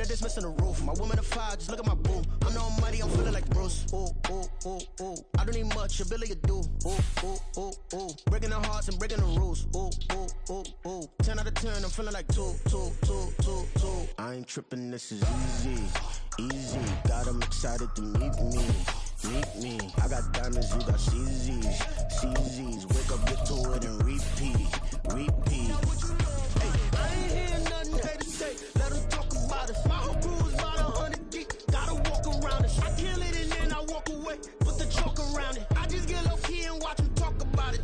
that it's missing the roof. My woman a fire, just look at my boo. I'm no money, I'm feeling like Bruce. Ooh, ooh, ooh, ooh. I don't need much, ability to do. Ooh, ooh, ooh, ooh. Breaking the hearts and breaking the rules. Ooh, ooh, ooh, ooh. 10 out of 10, I'm feeling like 2. I ain't tripping, this is easy. Easy, got 'em excited to meet me. Meet me. I got diamonds, you got CZs. Wake up, get to it and repeat. Hey, I ain't hear nothing haters say. Let them talk about us. My whole crew is about 100 deep. Gotta walk around it. I kill it and then I walk away. Put the chalk around it. I just get low key and watch them talk about it.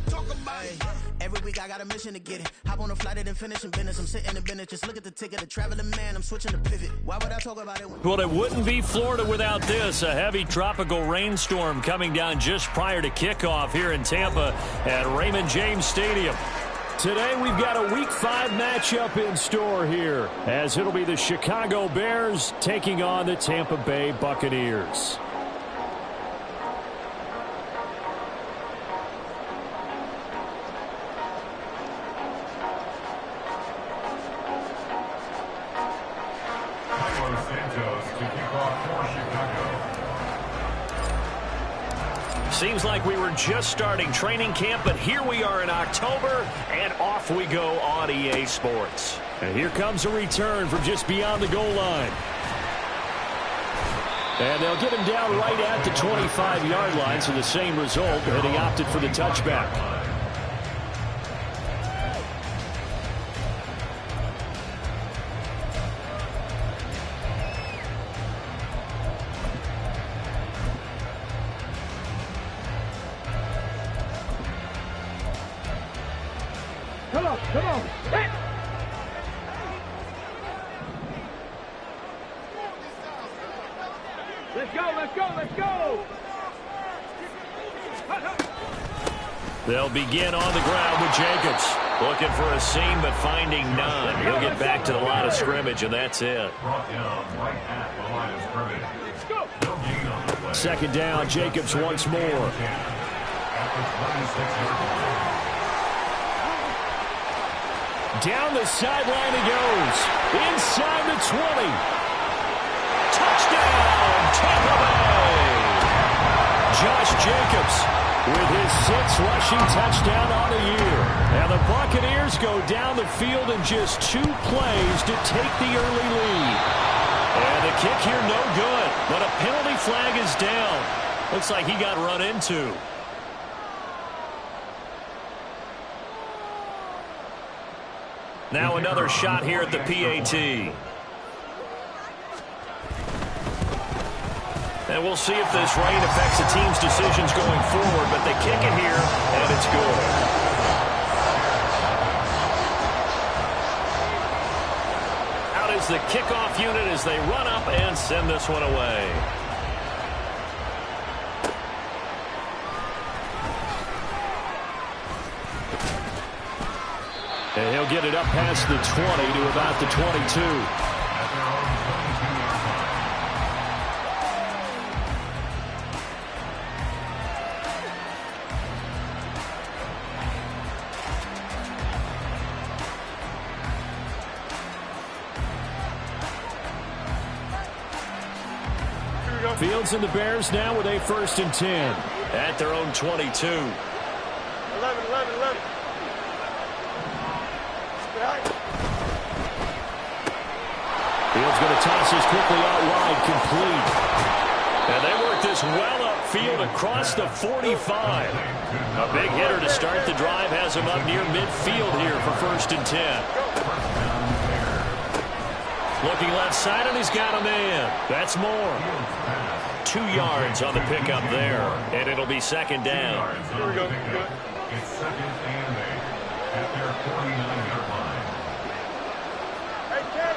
Every week I got a mission to get it. Hop on a flight and finish in business. I'm sitting in business. Just look at the ticket. A traveling man. I'm switching to pivot. Why would I talk about it? Well, it wouldn't be Florida without this. A heavy tropical rainstorm coming down just prior to kickoff here in Tampa at Raymond James Stadium. Today we've got a Week 5 matchup in store here, as it'll be the Chicago Bears taking on the Tampa Bay Buccaneers. Seems like we were just starting training camp, but here we are in October, and off we go on EA Sports. And here comes a return from just beyond the goal line. And they'll get him down right at the 25-yard line, so the same result, and he opted for the touchback. Come on. Hit. Let's go. They'll begin on the ground with Jacobs. Looking for a seam, but finding none. He'll get back to the line of scrimmage, and that's it. Second down, Jacobs once more. Down the sideline he goes. Inside the 20. Touchdown, Tampa Bay. Josh Jacobs with his 6th rushing touchdown on the year. And the Buccaneers go down the field in just 2 plays to take the early lead. And the kick here no good, but a penalty flag is down. Looks like he got run into. Now another shot here at the PAT. And we'll see if this rain affects the team's decisions going forward, but they kick it here, and it's good. Out is the kickoff unit as they run up and send this one away. And he'll get it up past the 20 to about the 22. Fields and the Bears now with a 1st and 10 at their own 22. 11. Fields going to toss this quickly out wide, complete. And they work this well upfield across the 45. A big hitter to start the drive has him up near midfield here for 1st and 10. Looking left side, and he's got a man. That's more. 2 yards on the pickup there, and it'll be 2nd down. Here we go. It's 2nd and 8 at their 49-yard line. Hey, Ted.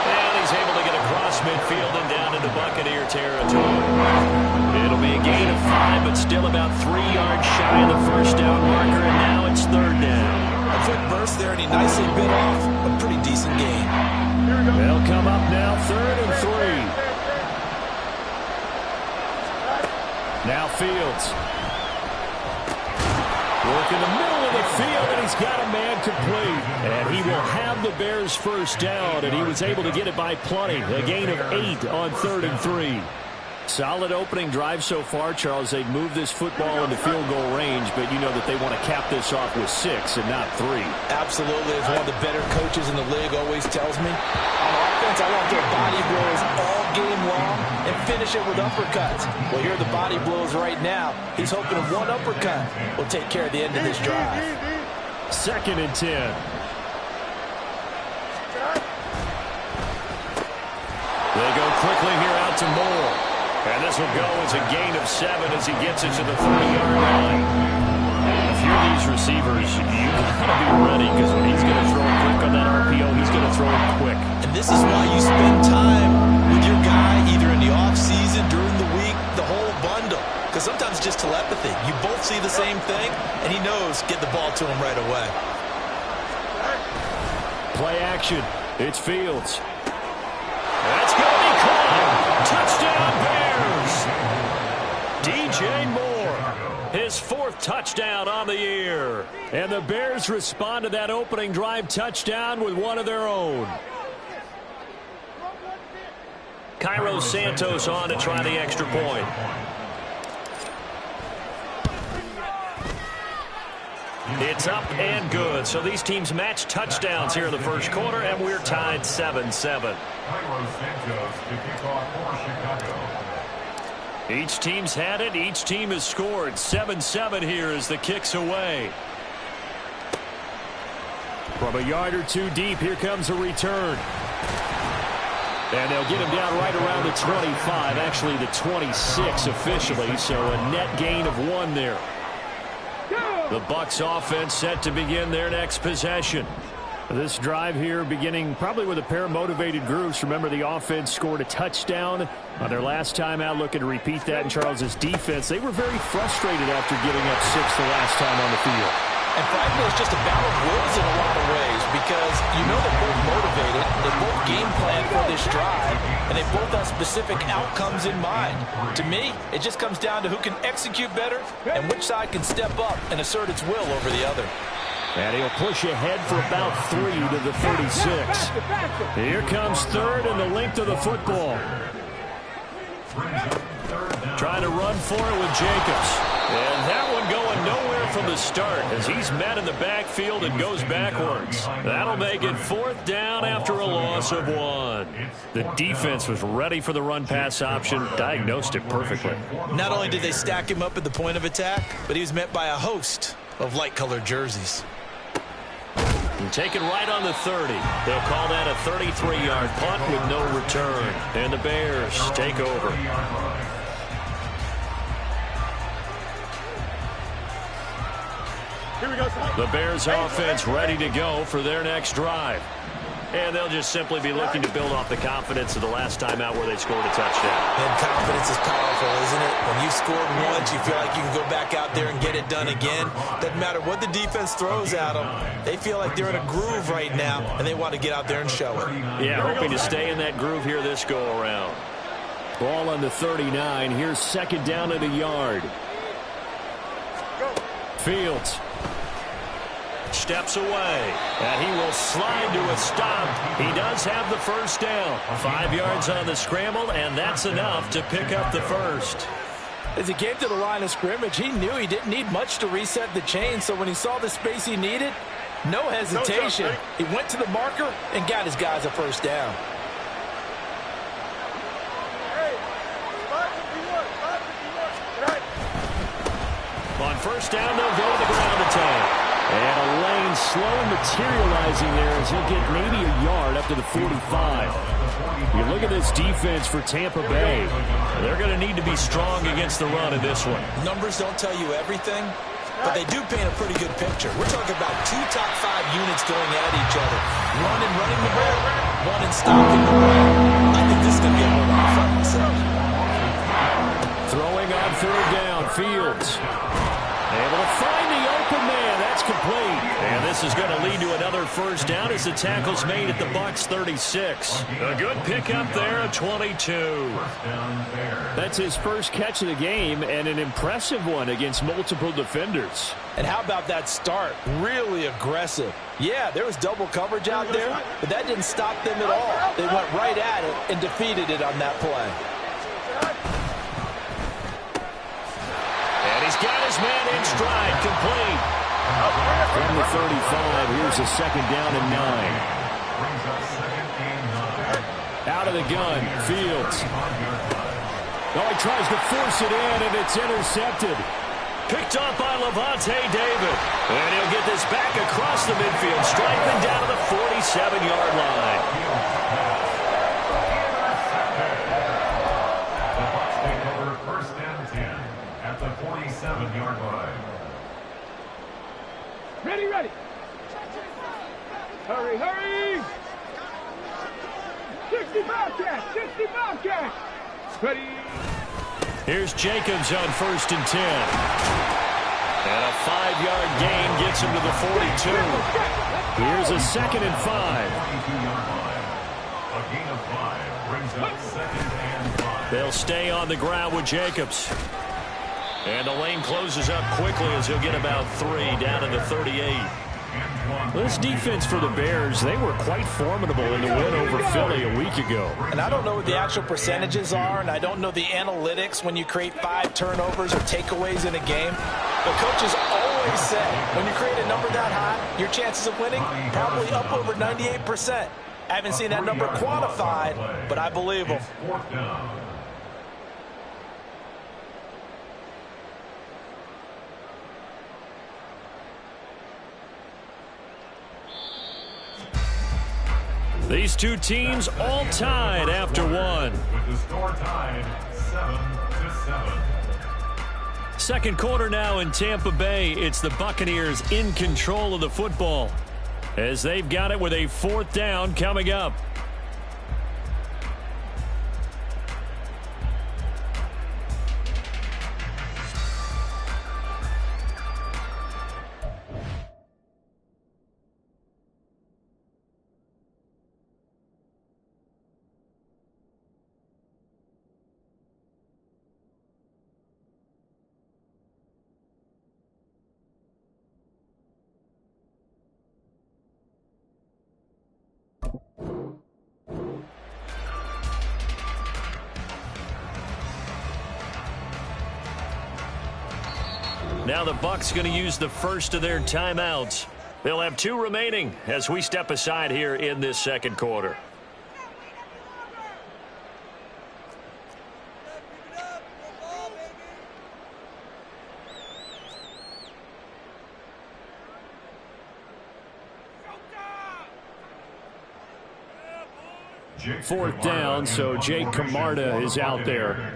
And he's able to get across midfield and down into Buccaneer territory. It'll be a gain of 5, but still about 3 yards shy of the 1st down marker, and now it's 3rd down. A quick burst there, and he nicely bit off a pretty decent gain. They'll come up now 3rd and 3. Now Fields. back in the middle of the field, and he's got a man complete. And he will have the Bears first down, and he was able to get it by plenty. A gain of 8 on 3rd and 3. Solid opening drive so far, Charles. They've moved this football into field goal range, but you know that they want to cap this off with 6 and not 3. Absolutely. As one of the better coaches in the league always tells me, on offense, I want their body blows all game long and finish it with uppercuts. Well, here are the body blows right now. He's hoping that one uppercut will take care of the end of this drive. 2nd and 10. They go quickly here out to Moore. And this will go as a gain of 7 as he gets it to the 30-yard line. If you're these receivers, you've got to be ready, because when he's going to throw it quick on that RPO, he's going to throw it quick. And this is why you spend time with your guy either in the offseason, during the week, the whole bundle. Because sometimes it's just telepathy. You both see the same thing, and he knows get the ball to him right away. Play action. It's Fields. That's going to be caught. Touchdown, Bears. DJ Moore, his 4th touchdown on the year. And the Bears respond to that opening drive touchdown with one of their own. Cairo Santos on to try the extra point. It's up and good. So these teams match touchdowns here in the first quarter, and we're tied 7-7. Each team's had it. Each team has scored. 7-7 here as the kick's away. From a yard or 2 deep, here comes a return. And they'll get him down right around the 25, actually the 26 officially, so a net gain of 1 there. The Bucs offense set to begin their next possession. This drive here beginning probably with a pair of motivated groups. Remember, the offense scored a touchdown on their last time out. Looking to repeat that in Charles's defense. They were very frustrated after giving up 6 the last time on the field. And frankly, it's just a battle of wills in a lot of ways, because you know they're both motivated, they both game plan for this drive, and they both have specific outcomes in mind. To me, it just comes down to who can execute better and which side can step up and assert its will over the other. And he'll push ahead for about 3 to the 36. Here comes 3rd and the length of the football. Trying to run for it with Jacobs. And that one going nowhere from the start as he's met in the backfield and goes backwards. That'll make it 4th down after a loss of 1. The defense was ready for the run-pass option, diagnosed it perfectly. Not only did they stack him up at the point of attack, but he was met by a host of light-colored jerseys. And taken right on the 30. They'll call that a 33-yard punt with no return. And the Bears take over. Here we go. The Bears offense ready to go for their next drive. And they'll just simply be looking to build off the confidence of the last time out where they scored a touchdown. And confidence is powerful, isn't it? When you've scored once, you feel like you can go back out there and get it done again. Doesn't matter what the defense throws at them. They feel like they're in a groove right now, and they want to get out there and show it. Yeah, hoping to stay in that groove here this go-around. Ball on the 39. Here's 2nd down at a yard. Fields steps away, and he will slide to a stop. He does have the first down. 5 yards on the scramble, and that's enough to pick up the first. As he came to the line of scrimmage, he knew he didn't need much to reset the chain, so when he saw the space he needed, no hesitation. He went to the marker and got his guys a first down. On first down, they'll go to the ground attack. And a lane slowly materializing there as he'll get maybe a yard up to the 45. You look at this defense for Tampa Bay. They're going to need to be strong against the run in this one. Numbers don't tell you everything, but they do paint a pretty good picture. We're talking about 2 top 5 units going at each other. One in running the ball, one in stopping the run. I think this is going to be a little fun myself. Throwing on 3rd down, Fields. Able to find the open man. That's complete. And this is going to lead to another first down as the tackle's made at the Bucs 36. A good pickup there, a 22. That's his first catch of the game and an impressive one against multiple defenders. And how about that start? Really aggressive. Yeah, there was double coverage out there, but that didn't stop them at all. They went right at it and defeated it on that play. And he's got his man in stride, complete. From the 35, here's a second down and 9. Out of the gun, Fields. Oh, he tries to force it in, and it's intercepted. Picked up by Levante David. And he'll get this back across the midfield, striping down to the 47-yard line. The Bucs take over first and 10 at the 47-yard line. Ready, ready. Hurry, hurry. 60 Bobcats, 60 Bobcats. Ready. Here's Jacobs on first and 10. And a 5-yard gain gets him to the 42. Here's a second and 5. 42-yard line. A gain of 5 brings up second and 5. They'll stay on the ground with Jacobs. And the lane closes up quickly as he'll get about 3 down to the 38. This defense for the Bears, they were quite formidable in the win over Philly a week ago. And I don't know what the actual percentages are, and I don't know the analytics when you create 5 turnovers or takeaways in a game. But coaches always say when you create a number that high, your chances of winning probably up over 98%. I haven't seen that number quantified, but I believe them. Fourth down. These two teams all tied after one. With the score tied 7-7. Second quarter now in Tampa Bay. It's the Buccaneers in control of the football as they've got it with a fourth down coming up. Now the Bucs going to use the first of their timeouts. They'll have 2 remaining as we step aside here in this second quarter. Fourth down, so Jake Camarda is out there.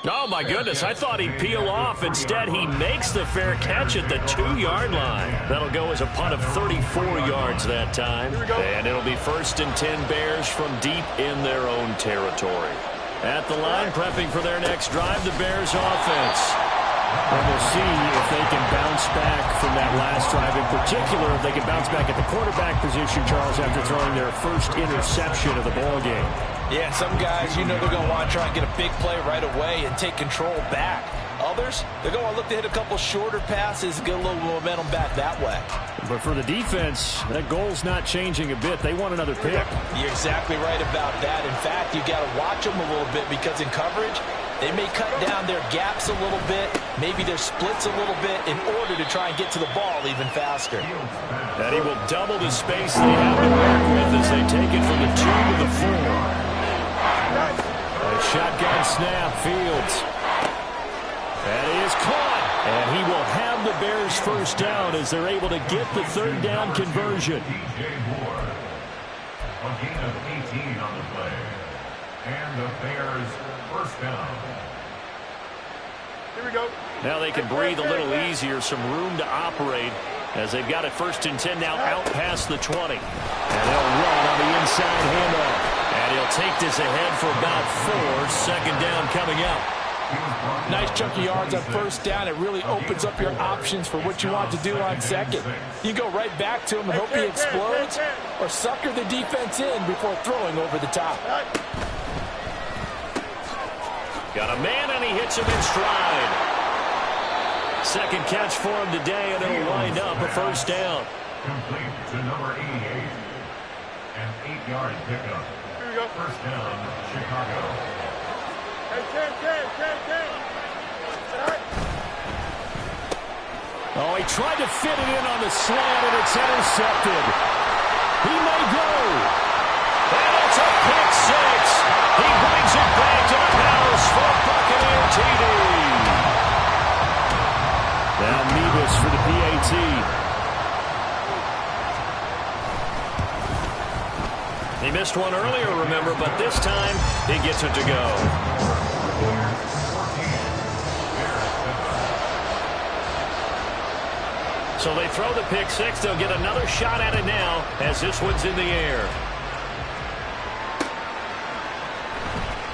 Oh, my goodness. I thought he'd peel off. Instead, he makes the fair catch at the 2-yard line. That'll go as a punt of 34 yards that time. And it'll be first and 10 Bears from deep in their own territory. At the line, prepping for their next drive, the Bears offense. And we'll see if they can bounce back from that last drive. In particular, if they can bounce back at the quarterback position, Charles, after throwing their first interception of the ballgame. Yeah, some guys, you know they're going to want to try and get a big play right away and take control back. Others, they're going to look to hit a couple shorter passes and get a little momentum back that way. But for the defense, that goal's not changing a bit. They want another pick. You're exactly right about that. In fact, you got to watch them a little bit because in coverage, they may cut down their gaps a little bit, maybe their splits a little bit in order to try and get to the ball even faster. And he will double the space they have to work with as they take it from the 2 to the 4. A shotgun snap, Fields. And he is caught. And he will have the Bears first down as they're able to get the third down conversion. DJ Moore. A gain of 18 on the play. And the Bears first down. Here we go. Now they can breathe a little easier, some room to operate as they've got it first and 10 now out past the 20. And they'll run on the inside handoff. And he'll take this ahead for about 4. Second down coming up. Nice chunky yards on first down. It really opens up your options for what you want to do on second. You go right back to him and hope he explodes, or sucker the defense in before throwing over the top. Got a man, and he hits him in stride. Second catch for him today, and it'll wind up a first down. Complete to number 88. An 8-yard pickup. First down, Chicago. Oh, he tried to fit it in on the slant, and it's intercepted. He may go. And it's a pick six. He brings it back to the house for Buccaneer TD. Now Mevis for the PAT. He missed one earlier, remember, but this time he gets it to go. So they throw the pick six. They'll get another shot at it now as this one's in the air.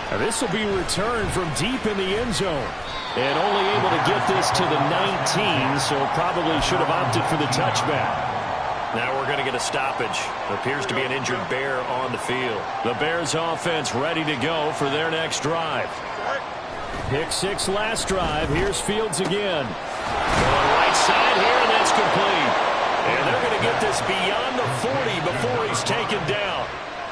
Now this will be returned from deep in the end zone. And only able to get this to the 19, so probably should have opted for the touchback. Now we're going to get a stoppage. Appears to be an injured Bear on the field. The Bears offense ready to go for their next drive. Pick six last drive. Here's Fields again. Going right side here, and that's complete. And they're going to get this beyond the 40 before he's taken down.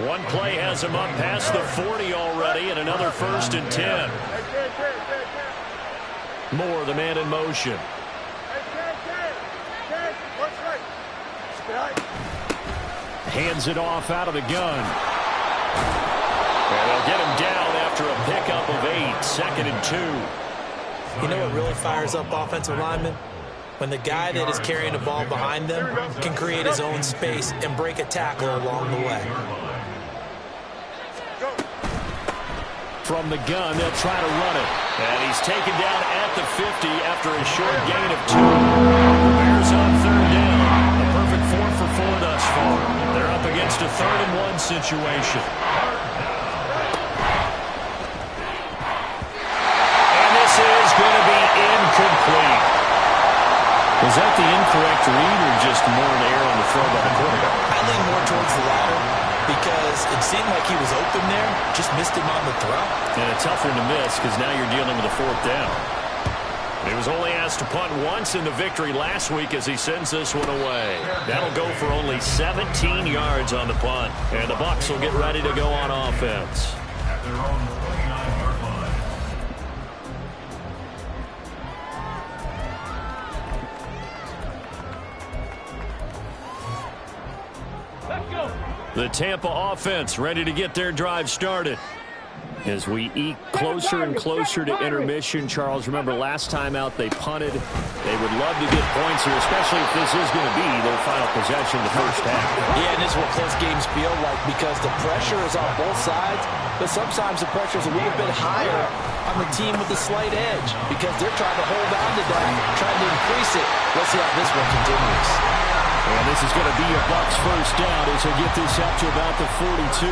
One play has him up past the 40 already, and another 1st and 10. Moore, the man in motion. Hands it off out of the gun. And they'll get him down after a pickup of 8, 2nd and 2. You know what really fires up offensive linemen? When the guy that is carrying the ball behind them can create his own space and break a tackle along the way. From the gun, they'll try to run it. And he's taken down at the 50 after a short gain of 2. The Bears on 3rd down. A perfect 4 for 4 thus far. They're up against a 3rd and 1 situation. And this is going to be incomplete. Was that the incorrect read or just more an error on the throw by the quarterback? I lean more towards the latter because it seemed like he was open there, just missed him on the throw. And a tough one to miss because now you're dealing with a 4th down. He was only asked to punt once in the victory last week as he sends this one away. That'll go for only 17 yards on the punt. And the Bucs will get ready to go on offense. At their own 29-yard line. The Tampa offense ready to get their drive started. As we eke closer and closer to intermission, Charles, remember last time out they punted. They would love to get points here, especially if this is going to be their final possession the first half. Yeah, and this is what close games feel like because the pressure is on both sides, but sometimes the pressure is a little bit higher on the team with the slight edge because they're trying to hold on to that, trying to increase it. Let's see how this one continues. And this is going to be a Bucs first down as they get this up to about the 42.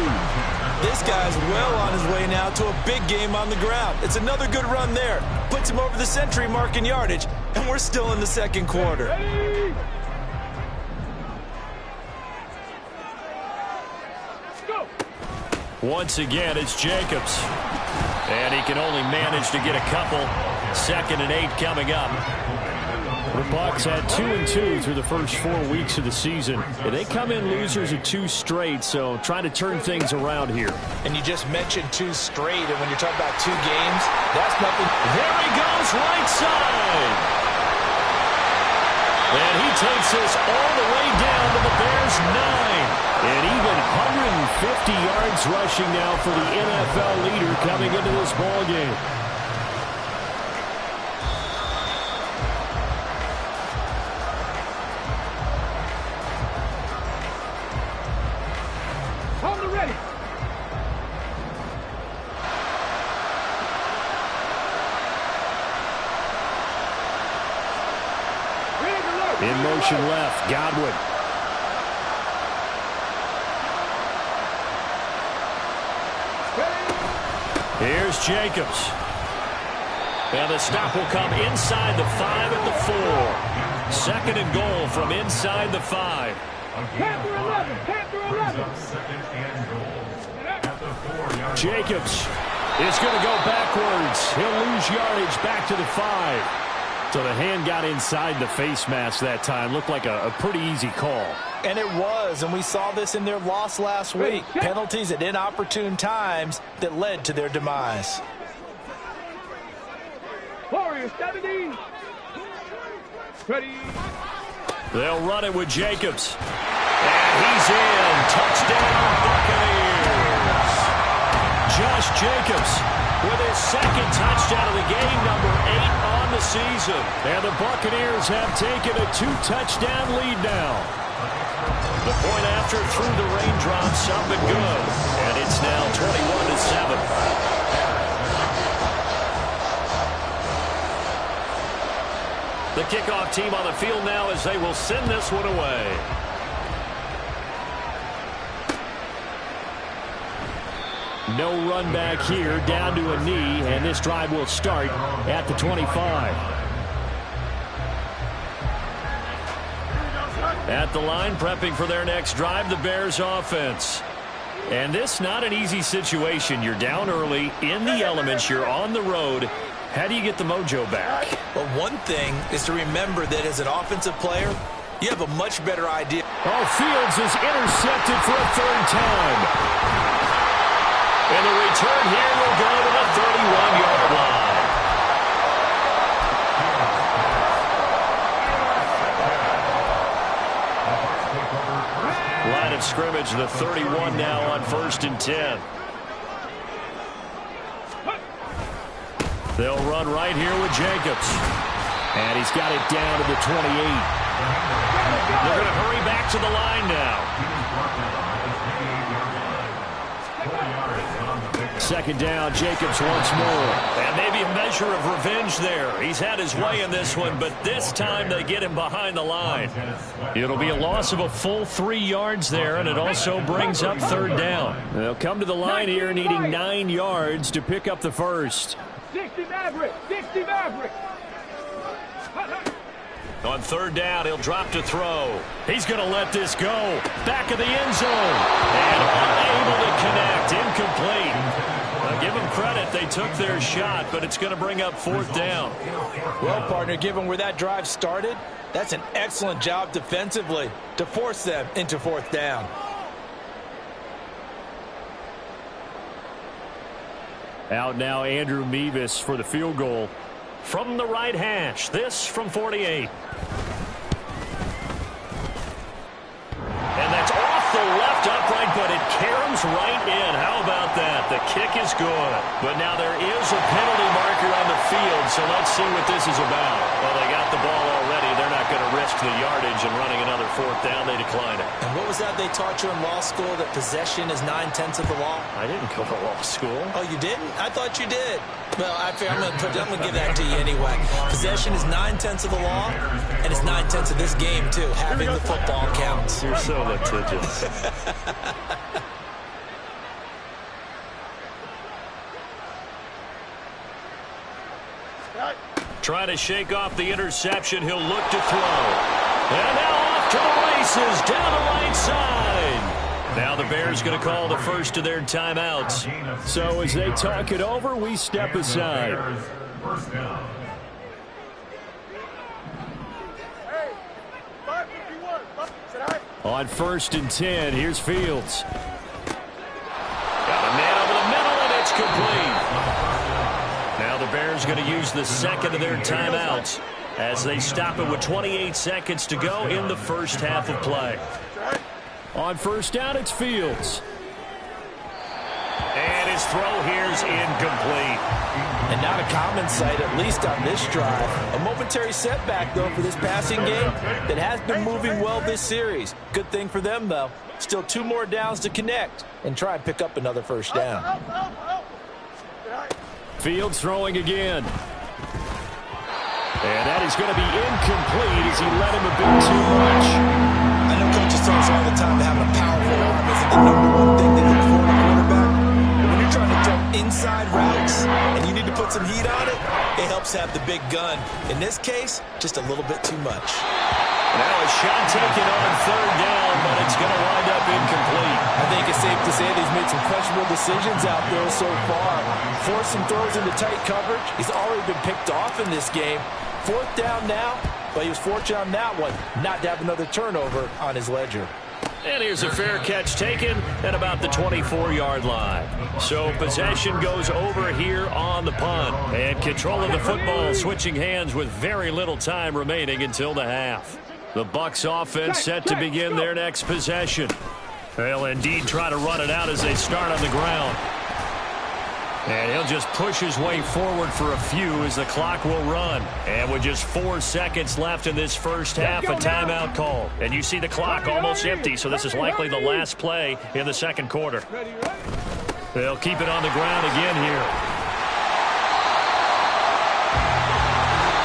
This guy's well on his way now to a big game on the ground. It's another good run there. Puts him over the century mark in yardage, and we're still in the second quarter. Once again, it's Jacobs. And he can only manage to get a couple. 2nd and 8 coming up. The Bucs had 2-2 through the first 4 weeks of the season. And they come in losers of 2 straight, so trying to turn things around here. And you just mentioned 2 straight, and when you're talking about 2 games, that's nothing. There he goes, right side. And he takes this all the way down to the Bears' 9. And even 150 yards rushing now for the NFL leader coming into this ballgame. In motion left, Godwin. Here's Jacobs. And the stop will come inside the 5 at the 4. Second and goal from inside the 5. Panther 11, Panther 11. Jacobs is going to go backwards. He'll lose yardage back to the 5. So the hand got inside the face mask that time. Looked like a pretty easy call. And it was, and we saw this in their loss last week. Penalties at inopportune times that led to their demise. Warriors 70. Ready. They'll run it with Jacobs. And he's in. Touchdown, Buccaneers. Josh Jacobs with his second touchdown of the game, number 8 on the season. And the Buccaneers have taken a 2-touchdown lead now. The point after through the raindrops up and good. And it's now 21-7. The kickoff team on the field now as they will send this one away. No run back here, down to a knee, and this drive will start at the 25. At the line, prepping for their next drive, the Bears offense. And this not an easy situation. You're down early, in the elements, you're on the road. How do you get the mojo back? Well, one thing is to remember that as an offensive player, you have a much better idea. Oh, Fields is intercepted for a 3rd time. And the return here will go to the 31-yard line. Line of scrimmage, the 31 now on 1st and 10. They'll run right here with Jacobs. And he's got it down to the 28. They're going to hurry back to the line now. 2nd down, Jacobs once more. And maybe a measure of revenge there. He's had his way in this one, but this time they get him behind the line. It'll be a loss of a full 3 yards there, and it also brings up 3rd down. They'll come to the line here needing 9 yards to pick up the first. 60 Maverick, 60 Maverick. On 3rd down, he'll drop to throw. He's going to let this go. Back of the end zone. And unable to connect. Incomplete. Now, give them credit. They took their shot, but it's going to bring up 4th down. Well, partner, given where that drive started, that's an excellent job defensively to force them into 4th down. Out now, Andrew Mevis for the field goal. From the right hash, this from 48. And that's off the left upright, but it caroms right in. How about that? The kick is good. But now there is a penalty marker on the field, so let's see what this is about. Well, they got the ball already. They're not going to risk the yardage and running another 4th down. They decline it. And what was that they taught you in law school, that possession is 9/10 of the law? I didn't go to law school. Oh, you didn't? I thought you did. Well, I'm going to give that to you anyway. Possession is 9/10 of the law, and it's 9/10 of this game, too. Having the football counts. You're so litigious. Trying to shake off the interception. He'll look to throw. And now off to the races down the right side. Now the Bears going to call the first of their timeouts. So as they talk it over, we step aside. On 1st and 10, here's Fields. Got a man over the middle, and it's complete. Now the Bears going to use the second of their timeouts as they stop it with 28 seconds to go in the first half of play. On 1st down, it's Fields. And his throw here is incomplete. And not a common sight, at least on this drive. A momentary setback, though, for this passing game that has been moving well this series. Good thing for them, though. Still 2 more downs to connect and try and pick up another 1st down. Fields throwing again. And that is going to be incomplete as he let him a bit too much. I know coaches tell us all the time that having a powerful arm isn't the #1 thing they look for in a quarterback. But when you're trying to throw inside routes and you need to put some heat on it, it helps have the big gun. In this case, just a little bit too much. Now a shot taken on third down, but it's going to wind up incomplete. I think it's safe to say that he's made some questionable decisions out there so far. Forced some throws into tight coverage. He's already been picked off in this game. Fourth down now, but he was fortunate on that one not to have another turnover on his ledger. And here's a fair catch taken at about the 24-yard line. So possession goes over here on the punt. And control of the football switching hands with very little time remaining until the half. The Bucs offense set to begin their next possession. They'll indeed try to run it out as they start on the ground. And he'll just push his way forward for a few as the clock will run. And with just 4 seconds left in this first half, a timeout call. And you see the clock almost empty, so this is likely the last play in the second quarter. They'll keep it on the ground again here.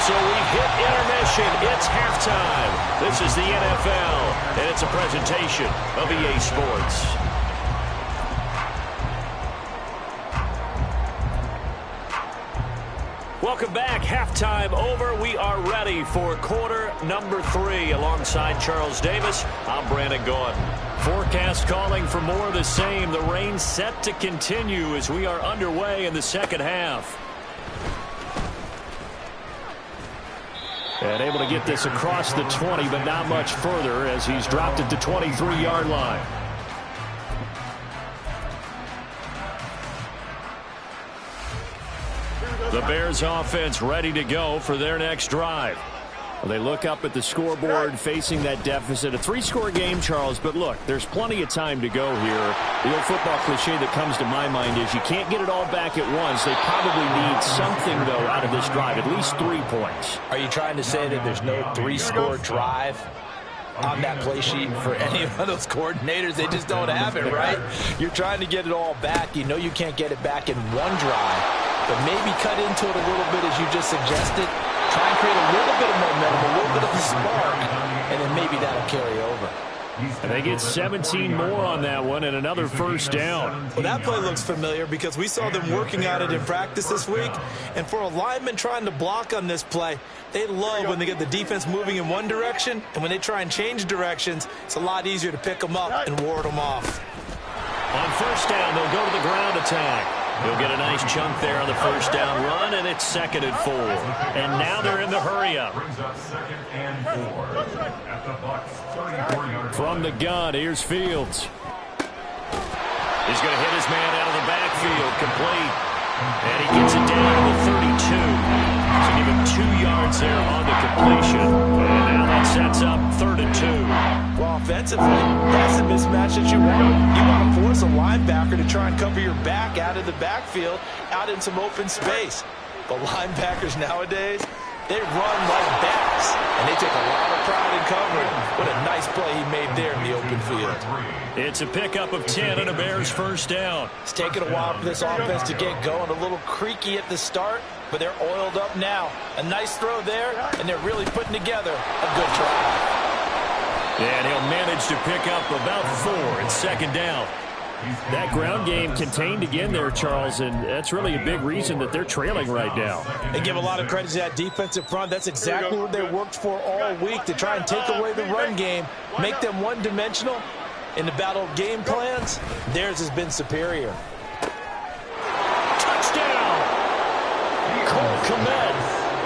So we've hit intermission. It's halftime. This is the NFL, and it's a presentation of EA Sports. Welcome back. Halftime over. We are ready for quarter number 3. Alongside Charles Davis, I'm Brandon Gordon. Forecast calling for more of the same. The rain set to continue as we are underway in the second half. And able to get this across the 20, but not much further as he's dropped at the 23-yard line. The Bears offense ready to go for their next drive. Well, they look up at the scoreboard facing that deficit. A 3-score game, Charles, but look, there's plenty of time to go here. The old football cliche that comes to my mind is you can't get it all back at once. They probably need something, though, out of this drive, at least 3 points. Are you trying to say that there's no 3-score drive on that play sheet for any of those coordinators? They just don't have it, right? You're trying to get it all back. You know you can't get it back in one drive, but maybe cut into it a little bit as you just suggested. Try and create a little bit of momentum, a little bit of a spark, and then maybe that'll carry over. And they get 17 more on that one and another first down. Well, that play looks familiar because we saw them working on it in practice this week. And for a lineman trying to block on this play, they love when they get the defense moving in one direction. And when they try and change directions, it's a lot easier to pick them up and ward them off. On first down, they'll go to the ground attack. He'll get a nice chunk there on the first down run, and it's 2nd and 4. And now they're in the hurry-up. From the gun, here's Fields. He's going to hit his man out of the backfield, complete. And he gets it down to the 32. So give him 2 yards there on the completion. And now that sets up 3rd and 2. Well, offensively, that's the mismatch that you want. You want to force a linebacker to try and cover your back out of the backfield, out in some open space. But linebackers nowadays, they run like backs, and they take a lot of pride in covering. What a nice play he made there in the open field. It's a pickup of 10 and a Bears first down. It's taken a while for this offense to get going. A little creaky at the start, but they're oiled up now. A nice throw there, and they're really putting together a good drive. And he'll manage to pick up about 4 and 2nd down. That ground game contained again there, Charles, and that's really a big reason that they're trailing right now. They give a lot of credit to that defensive front. That's exactly what they worked for all week, to try and take away the run game, make them one-dimensional. In the battle of game plans, theirs has been superior. Touchdown! Cole Kmet,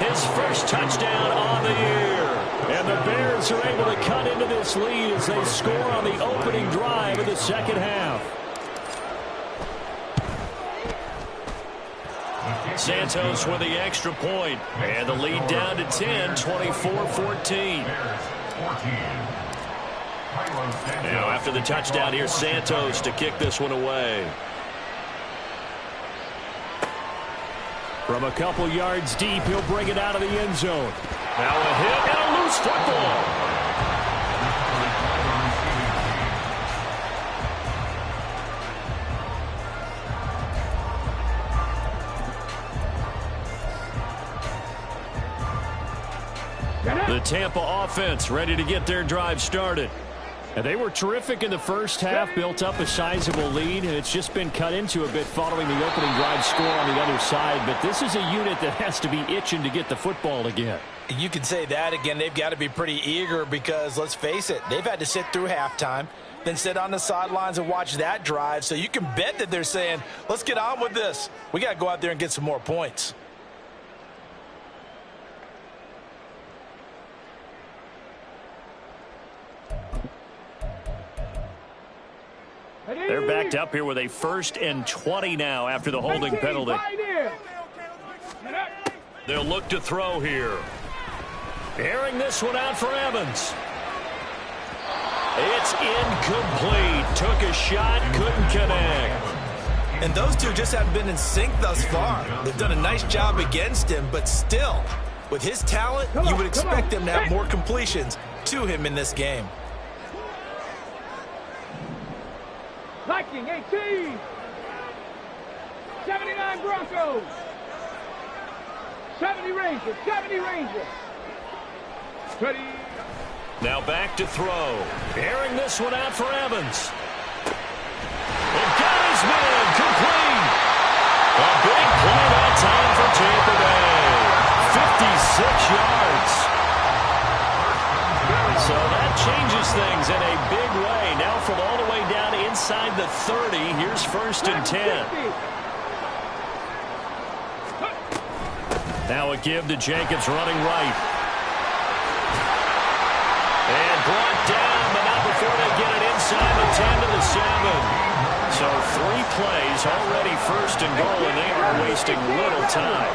his first touchdown on the year. And the Bears are able to cut into this lead as they score on the opening drive of the second half. Santos with the extra point, and the lead down to 10, 24-14. Now after the touchdown, here's Santos to kick this one away. From a couple yards deep, he'll bring it out of the end zone. Now a hit and a loose football. The Tampa offense ready to get their drive started. And they were terrific in the first half, built up a sizable lead, and it's just been cut into a bit following the opening drive score on the other side. But this is a unit that has to be itching to get the football again. You can say that again. They've got to be pretty eager because, let's face it, they've had to sit through halftime, then sit on the sidelines and watch that drive. So you can bet that they're saying, let's get on with this. We got to go out there and get some more points. They're backed up here with a 1st and 20 now after the holding penalty. They'll look to throw here. Airing this one out for Evans. It's incomplete. Took a shot, couldn't connect. And those two just haven't been in sync thus far. They've done a nice job against him, but still, with his talent, you would expect them to have more completions to him in this game. Viking 18. 79 Broncos. 70 Rangers. 70 Rangers. 20. Now back to throw. Airing this one out for Evans. And got his man complete. A big play that time for Tampa Bay. 56 yards. So that changes things in a big way. Now from all the way down inside the 30, here's 1st and 10. Now a give to Jacobs running right. And brought down, but not before they get it inside the 10 to the 7. So 3 plays, already 1st and goal, and they are wasting little time.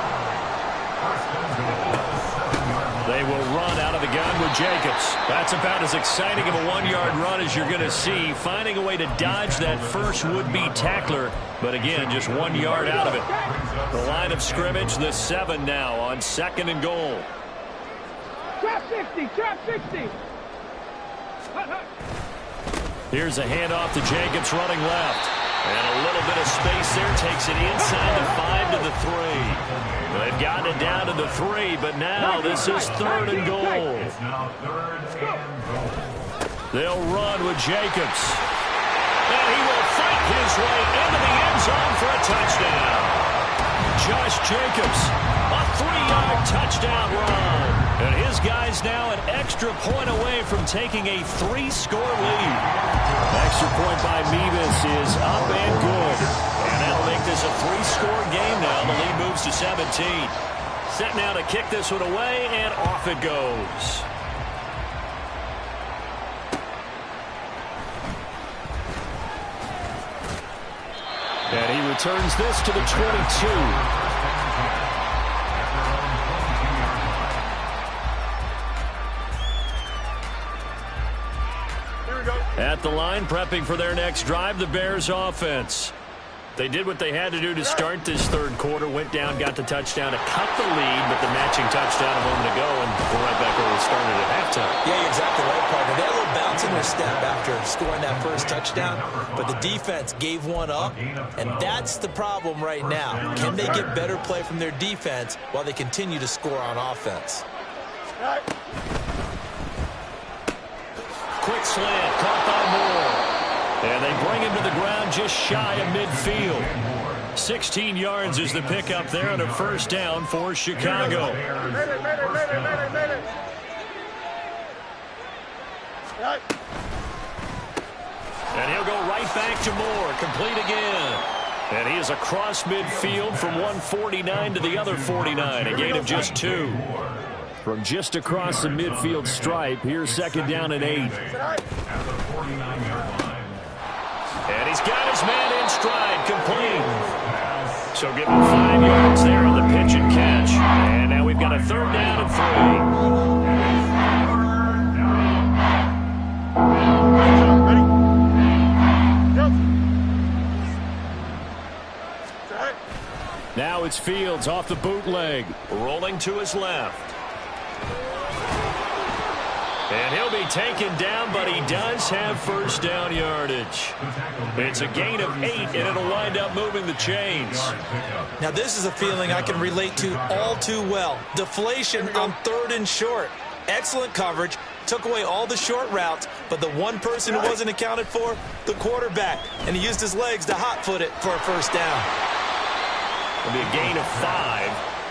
They will run out of the gun with Jacobs. That's about as exciting of a 1-yard run as you're going to see. Finding a way to dodge that first would-be tackler, but again, just 1 yard out of it. The line of scrimmage, the 7 now on 2nd and goal. Trap 60, trap 60. Here's a handoff to Jacobs running left. And a little bit of space there. Takes it inside the 5 to the 3. They've gotten it down to the 3, but now this is 3rd and goal. They'll run with Jacobs. And he will fight his way into the end zone for a touchdown. Josh Jacobs, a 3-yard touchdown run. And his guy's now an extra point away from taking a 3-score lead. Extra point by Mevis is up and good. And that'll make this a 3-score game now. The lead moves to 17. Set now to kick this one away, and off it goes. And he returns this to the 22. At the line, prepping for their next drive, the Bears offense. They did what they had to do to start this 3rd quarter, went down, got the touchdown to cut the lead, but the matching touchdown a moment ago, and we're right back where we started at halftime. Yeah, you're exactly right, partner. They had a little bounce in their step after scoring that first touchdown, but the defense gave one up, and that's the problem right now. Can they get better play from their defense while they continue to score on offense? Quick slant, caught by Moore. And they bring him to the ground just shy of midfield. 16 yards is the pickup there on a 1st down for Chicago. And he'll go right back to Moore, complete again. And he is across midfield from 149 to the other 49, a gain of just 2. From just across the midfield stripe, here's 2nd down and 8. And he's got his man in stride, complete. So give him 5 yards there on the pitch and catch. And now we've got a 3rd down and 3. Now it's Fields off the bootleg, rolling to his left. And he'll be taken down, but he does have 1st down yardage. It's a gain of 8, and it'll wind up moving the chains. Now, this is a feeling I can relate to all too well. Deflation on 3rd and short. Excellent coverage. took away all the short routes, but the one person who wasn't accounted for, the quarterback. And he used his legs to hot-foot it for a first down. It'll be a gain of 5,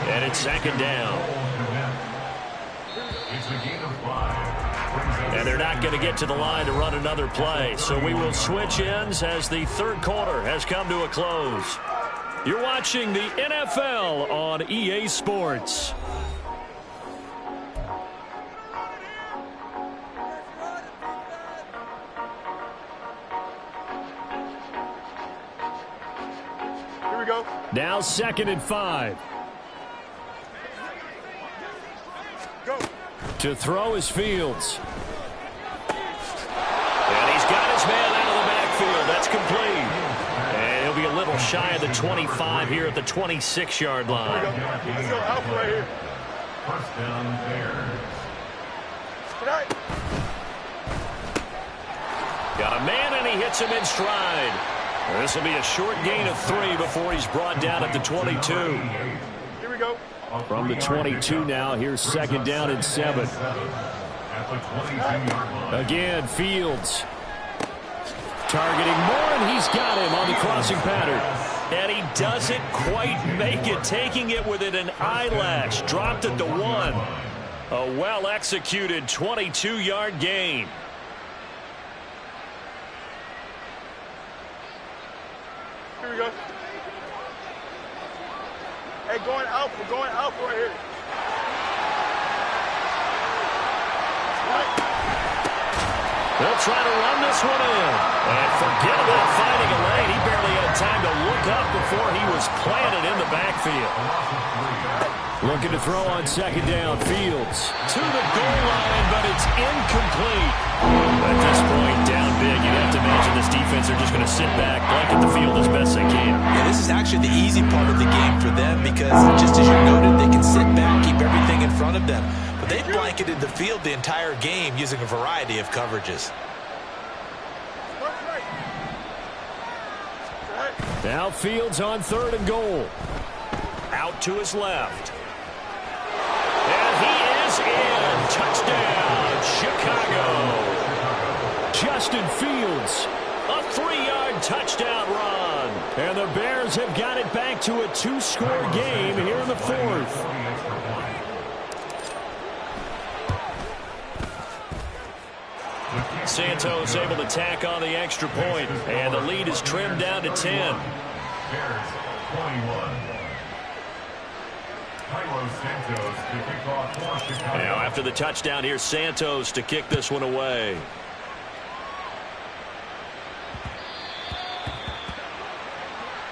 and it's second down. It's a gain of 5. And they're not going to get to the line to run another play. So we will switch ends as the third quarter has come to a close. You're watching the NFL on EA Sports. Here we go. Now 2nd and 5. Go. To throw is Fields. And he's got his man out of the backfield. That's complete. And he'll be a little shy of the 25 here at the 26-yard line. Let's go Alpha right here. First down, Bears. Right. Got a man, and he hits him in stride. This will be a short gain of 3 before he's brought down at the 22. Here we go. From the 22 now, here's 2nd down and 7. At the 22-yard line. Again, Fields. Targeting Moore, and he's got him on the crossing pattern. And he doesn't quite make it, taking it within an eyelash. Dropped at the 1. A well-executed 22-yard gain. Here we go. Hey, going Alpha right here. Right. They'll try to run this one in. And forget about finding a lane. He barely had time to look up before he was planted in the backfield. Looking to throw on 2nd down. Fields to the goal line, but it's incomplete. At this point, down big, you'd have to imagine this defense are just going to sit back, blanket the field as best they can. Yeah, this is actually the easy part of the game for them because, just as you noted, they can sit back, keep everything in front of them. But they've blanketed the field the entire game using a variety of coverages. Now Fields on 3rd and goal. Out to his left. And he is in. Touchdown, Chicago. Justin Fields, a 3-yard touchdown run. And the Bears have got it back to a 2-score game here in the 4th. Santos able to tack on the extra point, and the lead is trimmed down to 10. Bears 21. Santos to kick off for Chicago. Now after the touchdown, here's Santos to kick this one away.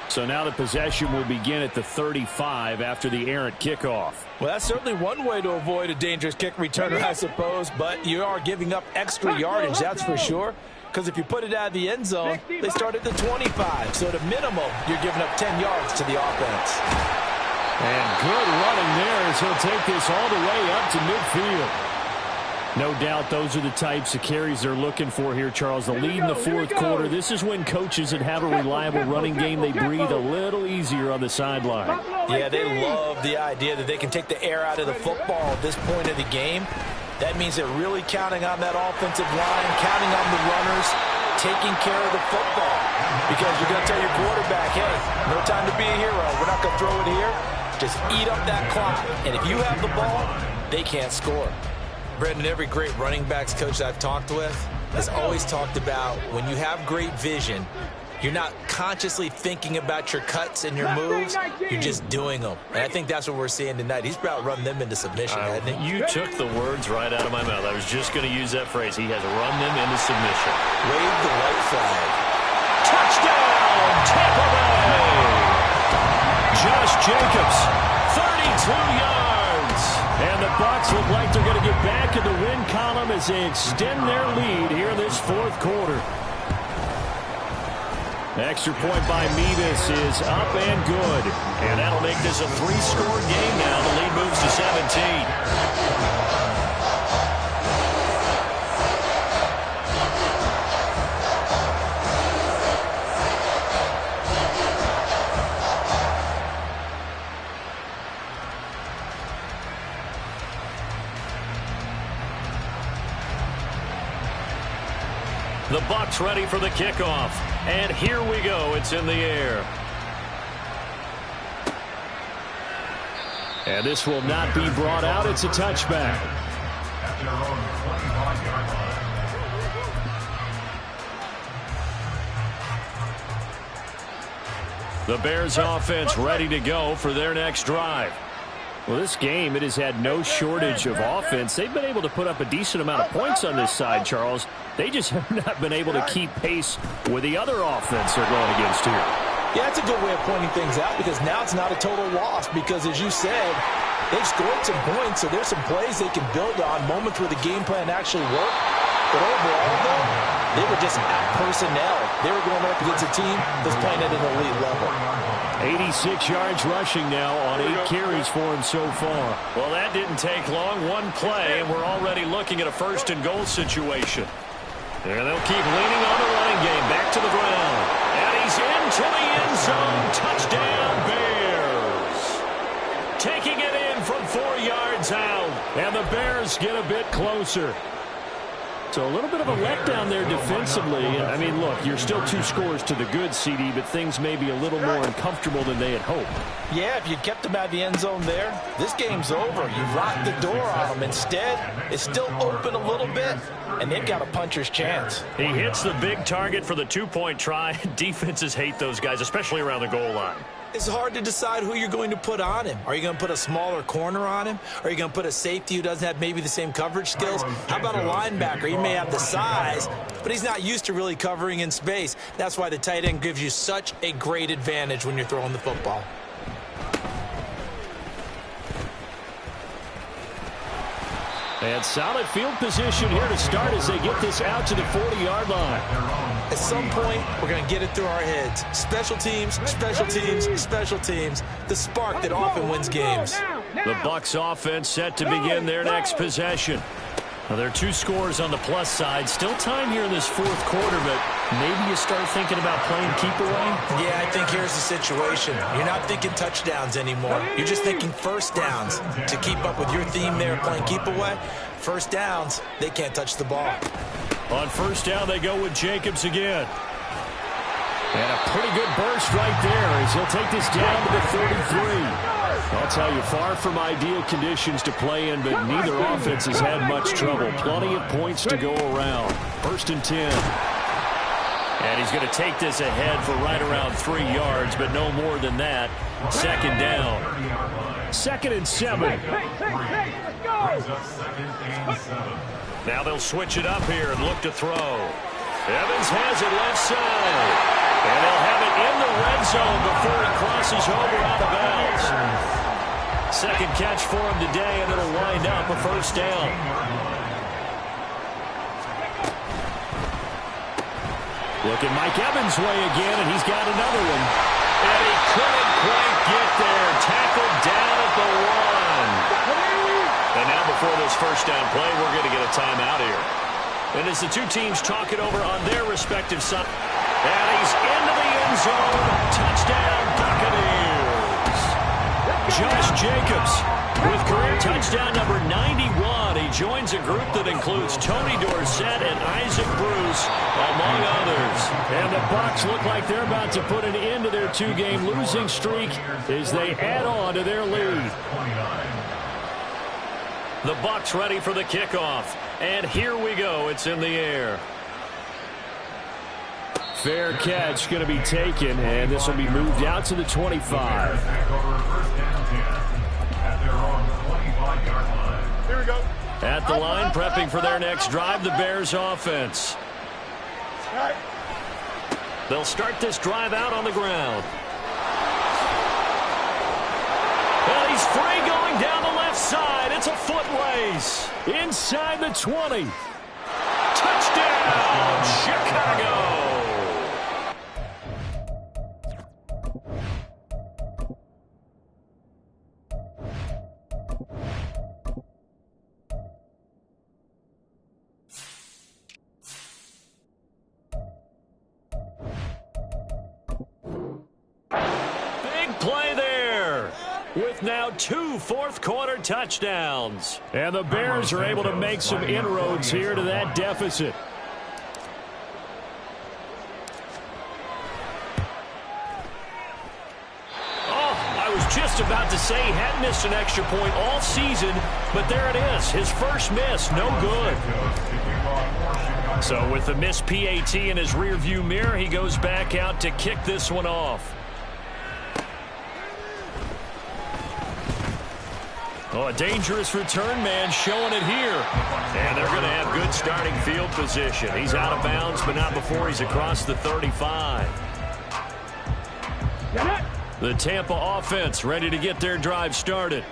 So now the possession will begin at the 35 after the errant kickoff. Well, that's certainly one way to avoid a dangerous kick returner, I suppose, but you are giving up extra yardage, that's for sure. Because if you put it out of the end zone, they start at the 25. So at a minimum, you're giving up 10 yards to the offense. And good running there as he'll take this all the way up to midfield. No doubt those are the types of carries they're looking for here, Charles. The lead in the 4th quarter. This is when coaches that have a reliable running game, they breathe a little easier on the sideline. Yeah, they love the idea that they can take the air out of the football at this point of the game. That means they're really counting on that offensive line, counting on the runners, taking care of the football. Because you're going to tell your quarterback, hey, no time to be a hero. We're not going to throw it here. Just eat up that clock. And if you have the ball, they can't score. Brendan, every great running backs coach I've talked with has always talked about when you have great vision, you're not consciously thinking about your cuts and your moves. You're just doing them. And I think that's what we're seeing tonight. He's about run them into submission, hasn't he? You took the words right out of my mouth. I was just going to use that phrase. He has run them into submission. Wave the white flag. Touchdown, Tampa Bay! Josh Jacobs, 32 yards. And the Bucs look like they're going to get back in the win column as they extend their lead here in this 4th quarter. Extra point by Mevis is up and good. And that'll make this a 3-score game now. The lead moves to 17. The Bucs ready for the kickoff. And here we go. It's in the air. And this will not be brought out. It's a touchback. At their own 25-yard line. The Bears offense ready to go for their next drive. Well, this game, it has had no shortage of offense. They've been able to put up a decent amount of points on this side, Charles. They just have not been able to keep pace with the other offense they're going against here. Yeah, it's a good way of pointing things out because now it's not a total loss because, as you said, they've scored some points, so there's some plays they can build on, moments where the game plan actually worked. But overall, though, they were just at personnel. They were going up against a team that's playing at an elite level. 86 yards rushing now on 8 carries for him so far. Well, that didn't take long. One play, and we're already looking at a first-and-goal situation. And they'll keep leaning on the running game. Back to the ground. And he's into the end zone. Touchdown, Bears. Taking it in from 4 yards out. And the Bears get a bit closer. So a little bit of a letdown there defensively. I mean, look, you're still 2 scores to the good, CD, but things may be a little more uncomfortable than they had hoped. Yeah, if you kept them out of the end zone there, this game's over. You've locked the door on them. Instead, it's still open a little bit, and they've got a puncher's chance. He hits the big target for the 2-point try. Defenses hate those guys, especially around the goal line. It's hard to decide who you're going to put on him. Are you going to put a smaller corner on him? Are you going to put a safety who doesn't have maybe the same coverage skills? How about a linebacker? He may have the size, but he's not used to really covering in space. That's why the tight end gives you such a great advantage when you're throwing the football. And solid field position here to start as they get this out to the 40-yard line. At some point, we're going to get it through our heads. Special teams, special teams, special teams. The spark that often wins games. The Bucs offense set to begin their next possession. Now, there are 2 scores on the plus side. Still time here in this 4th quarter, but maybe you start thinking about playing keep away? Yeah, I think here's the situation. You're not thinking touchdowns anymore. You're just thinking first downs. To keep up with your theme there, playing keep away, first downs, they can't touch the ball. On first down, they go with Jacobs again. And a pretty good burst right there as he'll take this down to the 33. I'll tell you, far from ideal conditions to play in, but neither offense has had much trouble. Plenty of points to go around. 1st and 10. And he's going to take this ahead for right around 3 yards, but no more than that. 2nd down. 2nd and 7. Now they'll switch it up here and look to throw. Evans has it left side. And they'll have it in the red zone before he crosses over out of bounds. 2nd catch for him today, and it'll wind up a first down. Look at Mike Evans' way again, and he's got another one. And he couldn't quite get there. Tackled down at the 1. And now before this first down play, we're going to get a timeout here. And as the 2 teams talk it over on their respective side. And he's into the end zone. Touchdown, Buccaneers. Josh Jacobs with career touchdown number 91. He joins a group that includes Tony Dorsett and Isaac Bruce, among others. And the Bucs look like they're about to put an end to their 2-game losing streak as they add on to their lead. The Bucs ready for the kickoff. And here we go. It's in the air. Fair catch going to be taken, and this will be moved out to the 25. Here we go. At the line, prepping for their next drive, the Bears offense. They'll start this drive out on the ground. And he's free going down the left side. It's a foot race. Inside the 20. Touchdown, Chicago. Play there with now 2 fourth-quarter touchdowns. And the Bears are able to make some inroads here to that deficit. just about to say he hadn't missed an extra point all season, but there it is. His first miss, no good. So with the missed PAT in his rearview mirror, he goes back out to kick this one off. Oh, a dangerous return man showing it here. And they're going to have good starting field position. He's out of bounds, but not before he's across the 35. The Tampa offense ready to get their drive started.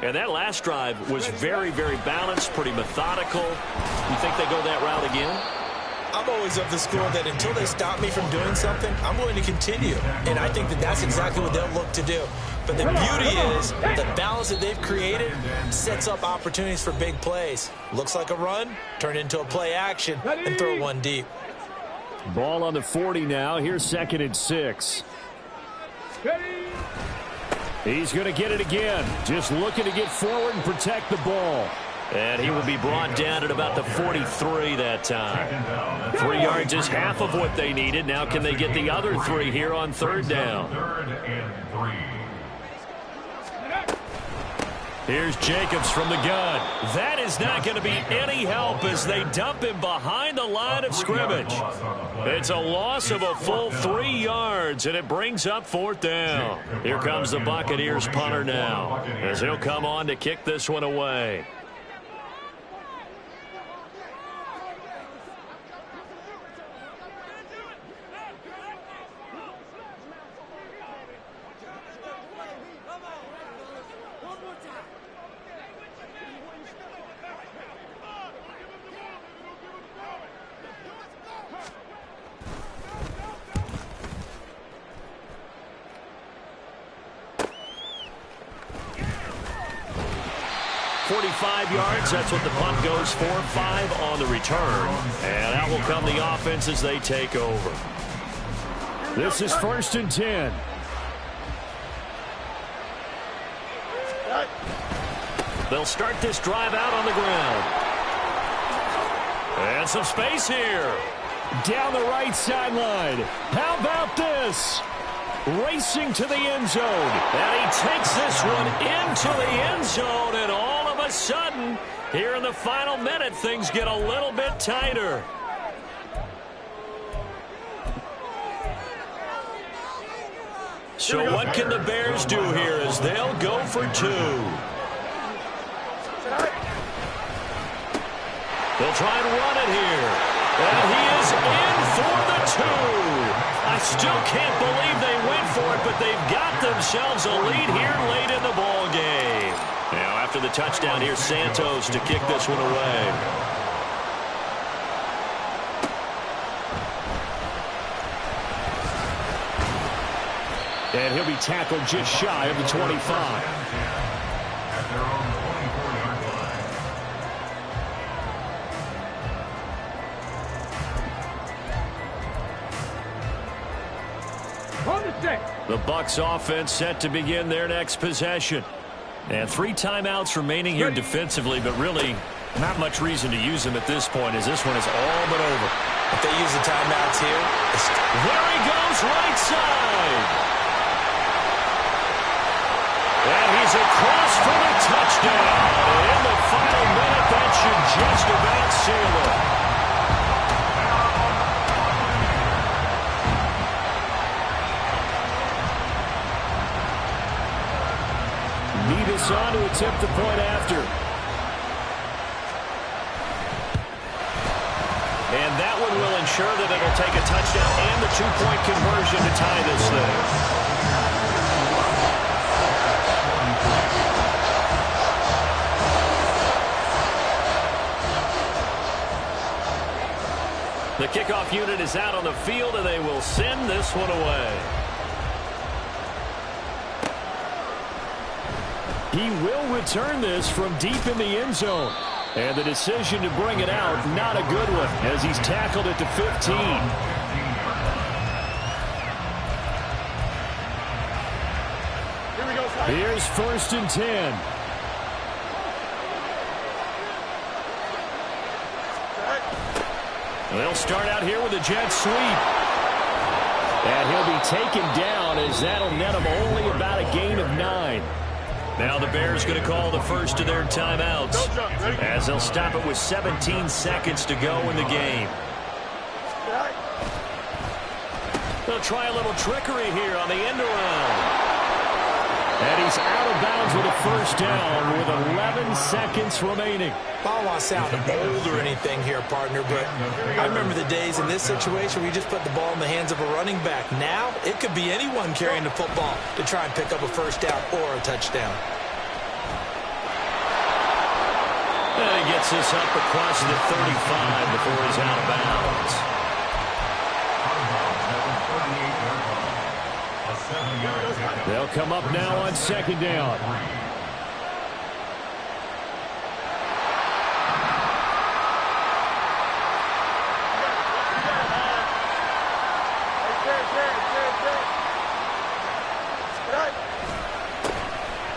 And that last drive was very, very balanced, pretty methodical. You think they go that route again? I'm always of the school that until they stop me from doing something, I'm going to continue. And I think that that's exactly what they'll look to do. But the beauty is the balance that they've created sets up opportunities for big plays. Looks like a run, turn into a play action, and throw one deep. Ball on the 40 now. Here's 2nd and 6. He's going to get it again. Just looking to get forward and protect the ball. And he will be brought down at about the 43 that time. 3 yards is half of what they needed. Now can they get the other 3 here on 3rd down? Here's Jacobs from the gun. That is not going to be any help as they dump him behind the line of scrimmage. It's a loss of a full 3 yards, and it brings up 4th down. Here comes the Buccaneers punter now, as he'll come on to kick this one away. Yards, that's what the punt goes for. 5 on the return. And out will come the offense as they take over. This is 1st and 10. They'll start this drive out on the ground. And some space here. Down the right sideline. How about this? Racing to the end zone. And he takes this one into the end zone, and all of a sudden, here in the final minute, things get a little bit tighter. So what can the Bears do here as they'll go for 2? They'll try and run it here. And he is in for the 2. I still can't believe they went for it, but they've got themselves a lead here late in the ball game. Now after the touchdown, here's Santos to kick this one away. And he'll be tackled just shy of the 25. At their own 24-yard line. The Bucs offense set to begin their next possession. And 3 timeouts remaining here defensively, but really not much reason to use them at this point as this one is all but over. If they use the timeouts here, there he goes, right side. And he's across for the touchdown. In the final minute, that should just about seal it. Nevis on to attempt the point after. And that one will ensure that it'll take a touchdown and the 2-point conversion to tie this thing. The kickoff unit is out on the field, and they will send this one away. He will return this from deep in the end zone. And the decision to bring it out, not a good one, as he's tackled at the 15. Here's 1st and 10. They'll start out here with a jet sweep. And he'll be taken down as that'll net him only about a gain of 9. Now the Bears going to call the first of their timeouts as they'll stop it with 17 seconds to go in the game. They'll try a little trickery here on the end around. And he's out of bounds with a first down with 11 seconds remaining. I don't want to sound old or anything here, partner, but I remember the days in this situation where you just put the ball in the hands of a running back. Now, it could be anyone carrying the football to try and pick up a first down or a touchdown. And he gets this up across the 35 before he's out of bounds. They'll come up now on second down.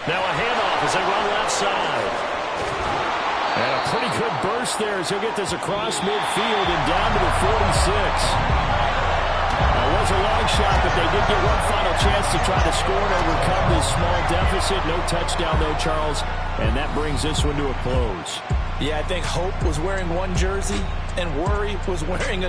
Now a handoff as they run left side. And a pretty good burst there as he'll get this across midfield and down to the 46. It was a long shot, but they did get one final chance to try to score and overcome this small deficit. No touchdown, though, Charles, and that brings this one to a close. Yeah, I think hope was wearing one jersey and worry was wearing